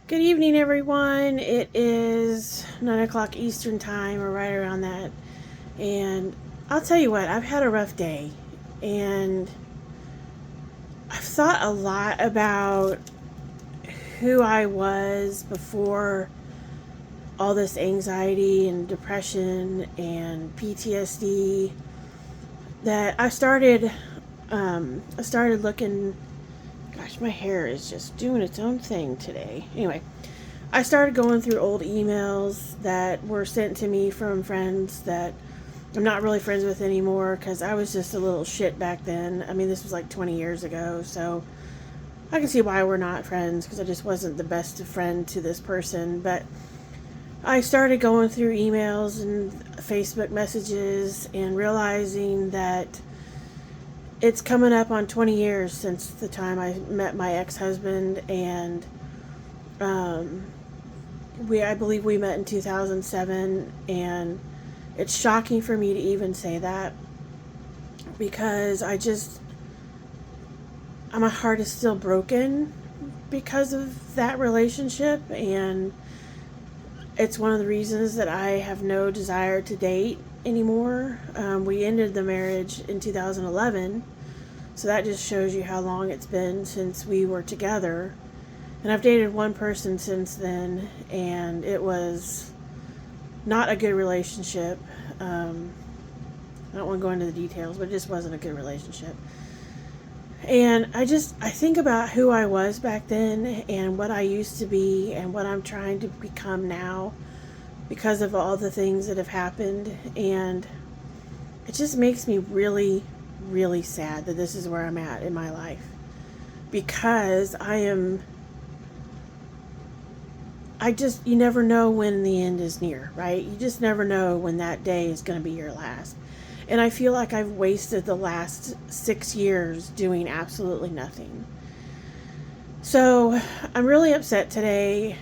Good evening, everyone. It is 9 o'clock Eastern Time, or right around that. And I'll tell you what, I've had a rough day. And I've thought a lot about who I was before all this anxiety and depression and PTSD that I started looking. Gosh, my hair is just doing its own thing today. Anyway, I started going through old emails that were sent to me from friends that I'm not really friends with anymore because I was just a little shit back then. I mean, this was like 20 years ago, so I can see why we're not friends because I just wasn't the best friend to this person. But I started going through emails and Facebook messages and realizing that it's coming up on 20 years since the time I met my ex-husband, and um, I believe we met in 2007, and it's shocking for me to even say that because my heart is still broken because of that relationship, and it's one of the reasons that I have no desire to date anymore. We ended the marriage in 2011, so that just shows you how long it's been since we were together. And I've dated one person since then, and it was not a good relationship. I don't want to go into the details, but it just wasn't a good relationship. And I think about who I was back then and what I used to be and what I'm trying to become now because of all the things that have happened. And it just makes me really, really sad that this is where I'm at in my life. Because you never know when the end is near, right? You just never know when that day is going to be your last. And I feel like I've wasted the last 6 years doing absolutely nothing. So I'm really upset today,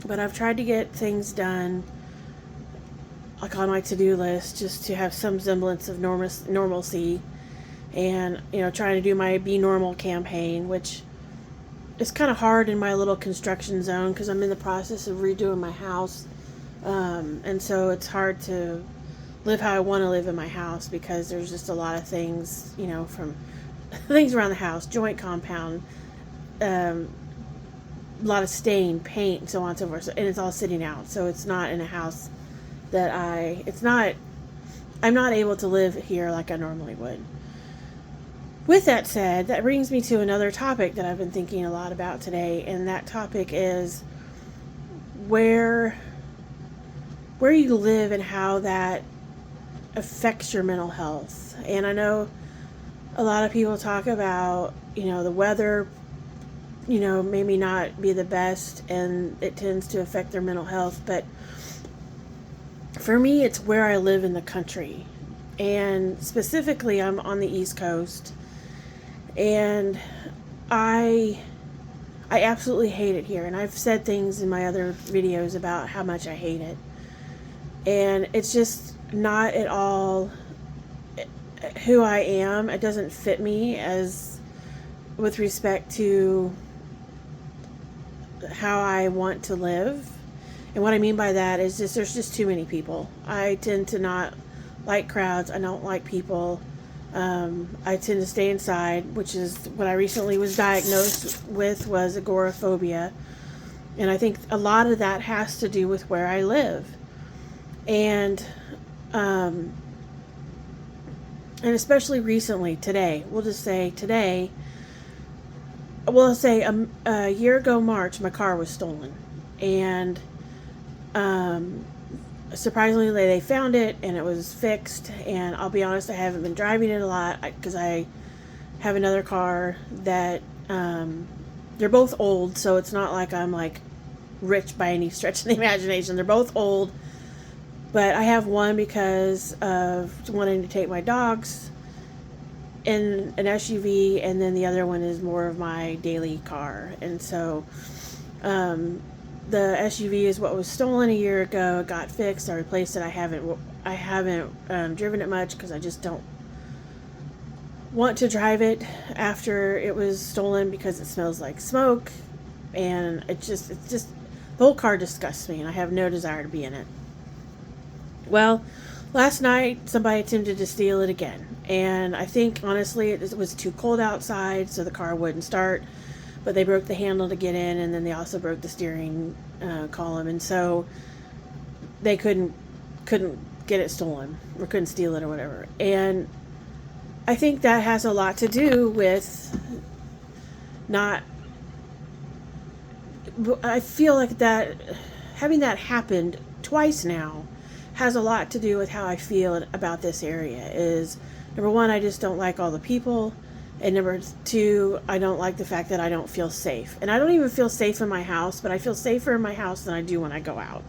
but I've tried to get things done, like on my to-do list, just to have some semblance of normalcy. And, trying to do my Be Normal campaign, which is kind of hard in my little construction zone because I'm in the process of redoing my house. And so it's hard to live how I want to live in my house because there's just a lot of things, from things around the house, joint compound, a lot of stain, paint, and so on and so forth. So, and it's all sitting out. So it's not in a house I'm not able to live here like I normally would. With that said, that brings me to another topic that I've been thinking a lot about today, and that topic is where you live and how that affects your mental health. And I know a lot of people talk about, the weather, maybe not be the best and it tends to affect their mental health, but for me, it's where I live in the country. And specifically, I'm on the East Coast, and I absolutely hate it here. And I've said things in my other videos about how much I hate it. And it's just not at all who I am. It doesn't fit me as with respect to how I want to live. And what I mean by that is just there's just too many people. I tend to not like crowds. I don't like people. I tend to stay inside, which is what I recently was diagnosed with, was agoraphobia. And I think a lot of that has to do with where I live. And especially recently, today, we'll just say today, we'll say a year ago March, my car was stolen. And surprisingly, they found it and it was fixed. And I'll be honest, I haven't been driving it a lot because I have another car that they're both old, so it's not like I'm like rich by any stretch of the imagination. They're both old, but I have one because of wanting to take my dogs in an SUV, and then the other one is more of my daily car. And so the SUV is what was stolen a year ago. It got fixed. I replaced it. I haven't driven it much because I just don't want to drive it after it was stolen because it smells like smoke. And it's just, the whole car disgusts me, and I have no desire to be in it. Well, last night somebody attempted to steal it again, and I think honestly it was too cold outside, so the car wouldn't start. But they broke the handle to get in, and then they also broke the steering column, and so they couldn't get it stolen, or couldn't steal it or whatever. And I think that has a lot to do with not. I feel like that having that happened twice now has a lot to do with how I feel about this area. Is number one, I just don't like all the people. And number two, I don't like the fact that I don't feel safe. And I don't even feel safe in my house, but I feel safer in my house than I do when I go out.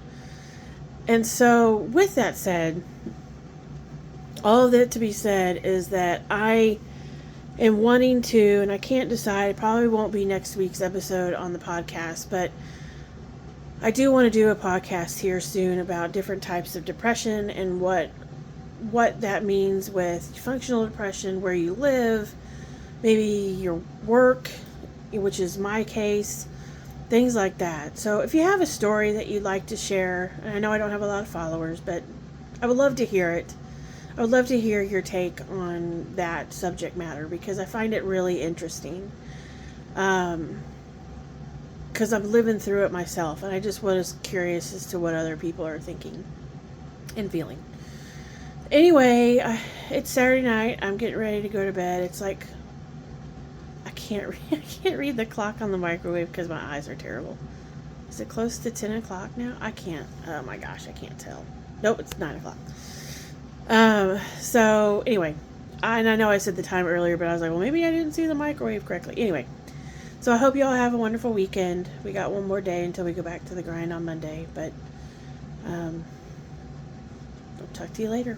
And so, with that said, all of it to be said is that I am wanting to, and I can't decide, it probably won't be next week's episode on the podcast, but I do want to do a podcast here soon about different types of depression and what that means with functional depression, where you live, maybe your work, which is my case, things like that. So if you have a story that you'd like to share, and I know I don't have a lot of followers, but I would love to hear it. I would love to hear your take on that subject matter, because I find it really interesting. Because I'm living through it myself, and I just was curious as to what other people are thinking and feeling. Anyway, it's Saturday night. I'm getting ready to go to bed. It's like, I can't read the clock on the microwave because my eyes are terrible. Is it close to 10 o'clock now? I can't. Oh my gosh, I can't tell. Nope, it's 9 o'clock. So anyway, I know I said the time earlier, but I was like, well, maybe I didn't see the microwave correctly. Anyway, so I hope you all have a wonderful weekend. We got one more day until we go back to the grind on Monday, but I'll talk to you later.